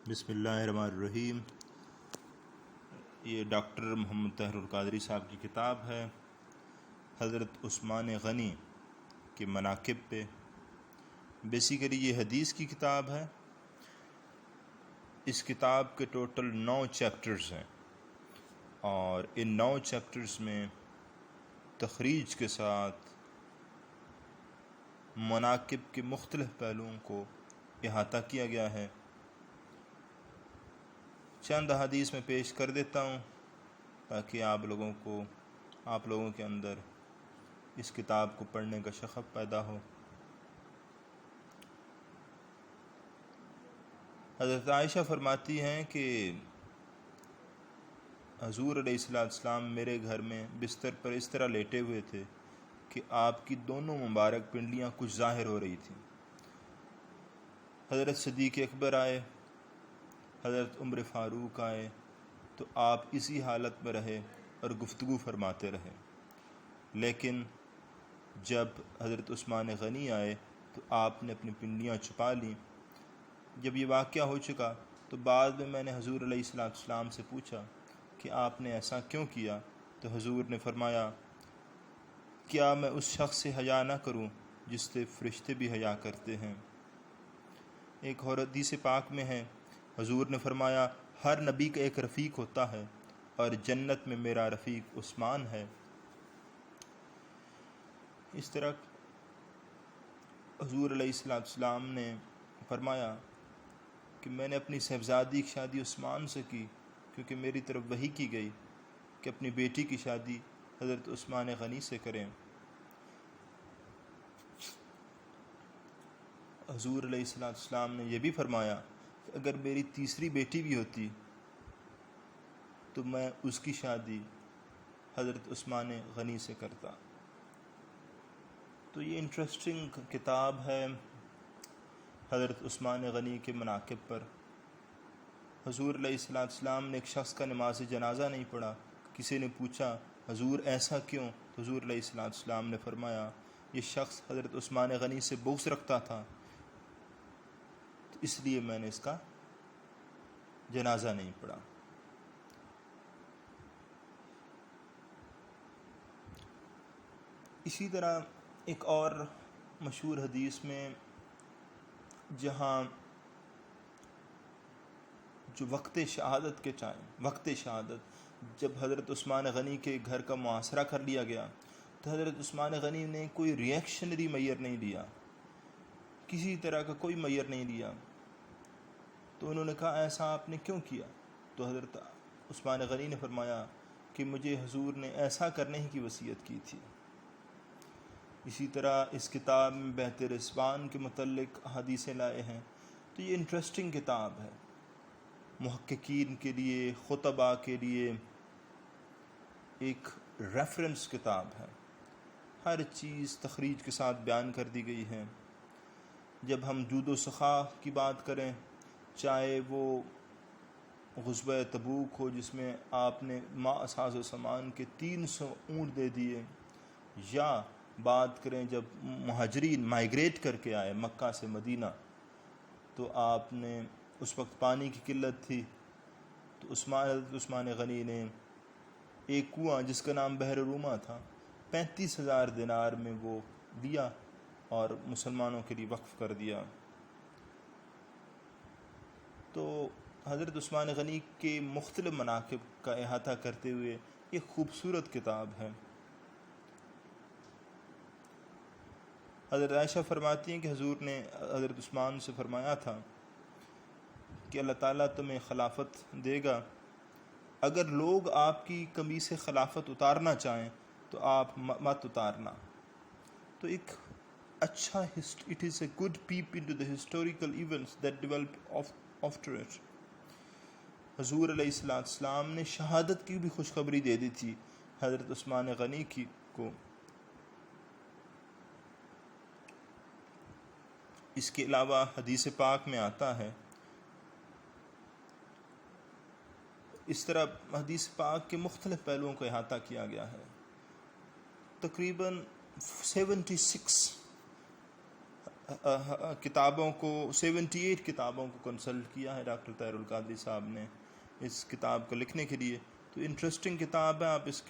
بسم اللہ الرحمن الرحیم۔ یہ ڈاکٹر محمد طاہر القادری صاحب کی کتاب ہے حضرت عثمان غنی کے مناقب پہ۔ بیسیکلی یہ حدیث کی کتاب ہے۔ اس کتاب کے ٹوٹل 9 چیپٹرز ہیں، اور ان 9 چیپٹرز میں تخریج کے ساتھ مناقب کے مختلف پہلوؤں کو احاطہ کیا گیا ہے۔ چند احادیث میں پیش کر دیتا ہوں تاکہ آپ لوگوں کے اندر اس کتاب کو پڑھنے کا شغف پیدا ہو۔ حضرت عائشہ فرماتی ہیں کہ حضور علیہ السلام میرے گھر میں بستر پر اس طرح لیٹے ہوئے تھے کہ آپ کی دونوں مبارک پنڈلیاں کچھ ظاہر ہو رہی تھیں۔ حضرت صدیق اکبر آئے، حضرت عمر فاروق آئے تو آپ اسی حالت میں رہے اور گفتگو فرماتے رہے، لیکن جب حضرت عثمان غنی آئے تو آپ نے اپنی پنڈلیاں چھپا لیں۔ جب یہ واقعہ ہو چکا تو بعد میں میں نے حضور علیہ السلام سے پوچھا کہ آپ نے ایسا کیوں کیا، تو حضور نے فرمایا، کیا میں اس شخص سے حیا نہ کروں جس سے فرشتے بھی حیا کرتے ہیں۔ ایک اور حدیث پاک میں ہے، حضور نے فرمایا، ہر نبی کا ایک رفیق ہوتا ہے اور جنت میں میرا رفیق عثمان ہے۔ اس طرح حضور علیہ السلام نے فرمایا کہ میں نے اپنی صاحبزادی کی شادی عثمان سے کی، کیونکہ میری طرف وحی کی گئی کہ اپنی بیٹی کی شادی حضرت عثمان غنی سے کریں۔ حضور علیہ السلام نے یہ بھی فرمایا کہ اگر میری تیسری بیٹی بھی ہوتی تو میں اس کی شادی حضرت عثمان غنی سے کرتا۔ تو یہ انٹرسٹنگ کتاب ہے حضرت عثمان غنی کے مناقب پر۔ حضور علیہ السلام نے ایک شخص کا نماز جنازہ نہیں پڑھا۔ کسی نے پوچھا، حضور ایسا کیوں؟ تو حضور علیہ السلام نے فرمایا، یہ شخص حضرت عثمان غنی سے بغض رکھتا تھا، تو اس لیے میں نے اس کا جنازہ نہیں پڑھا۔ اسی طرح ایک اور مشہور حدیث میں، جہاں جو وقت شہادت جب حضرت عثمان غنی کے گھر کا محاصرہ کر لیا گیا تو حضرت عثمان غنی نے کوئی ریئیکشنری میئر نہیں لیا، کسی طرح کا کوئی میئر نہیں لیا۔ تو انہوں نے کہا، ایسا آپ نے کیوں کیا؟ تو حضرت عثمان غنی نے فرمایا کہ مجھے حضور نے ایسا کرنے ہی کی وصیت کی تھی۔ اسی طرح اس کتاب میں بہت رضوان کے متعلق حدیثیں لائے ہیں۔ تو یہ انٹرسٹنگ کتاب ہے، محققین کے لیے، خطباء کے لیے ایک ریفرنس کتاب ہے۔ ہر چیز تخریج کے ساتھ بیان کر دی گئی ہے۔ جب ہم جود و سخا کی بات کریں، چاہے وہ غزوہ تبوک ہو جس میں آپ نے ما ساز و سامان کے 300 اونٹ دے دیے، یا بات کریں جب مہاجرین مائیگریٹ کر کے آئے مکہ سے مدینہ، تو آپ نے اس وقت پانی کی قلت تھی، تو عثمان غنی نے ایک کنواں جس کا نام بحر روما تھا 35,000 دینار میں وہ دیا اور مسلمانوں کے لیے وقف کر دیا۔ تو حضرت عثمان غنی کے مختلف مناقب کا احاطہ کرتے ہوئے ایک خوبصورت کتاب ہے۔ حضرت عائشہ فرماتی ہیں کہ حضور نے حضرت عثمان سے فرمایا تھا کہ اللہ تعالیٰ تمہیں خلافت دے گا، اگر لوگ آپ کی قمیص سے خلافت اتارنا چاہیں تو آپ مت اتارنا۔ تو ایک اچھا it is a good peep into the historical events that develop after it. حضور علیہ السلام نے شہادت کی بھی خوشخبری دے دی تھی حضرت عثمان غنی کو۔ اس کے علاوہ حدیث پاک میں آتا ہے، اس طرح حدیث پاک کے مختلف پہلوؤں کو احاطہ کیا گیا ہے۔ تقریباً 76 کتابوں کو 78 کتابوں کو کنسلٹ کیا ہے ڈاکٹر طاہر القادری صاحب نے اس کتاب کو لکھنے کے لیے. تو انٹرسٹنگ کتاب ہے, آپ اس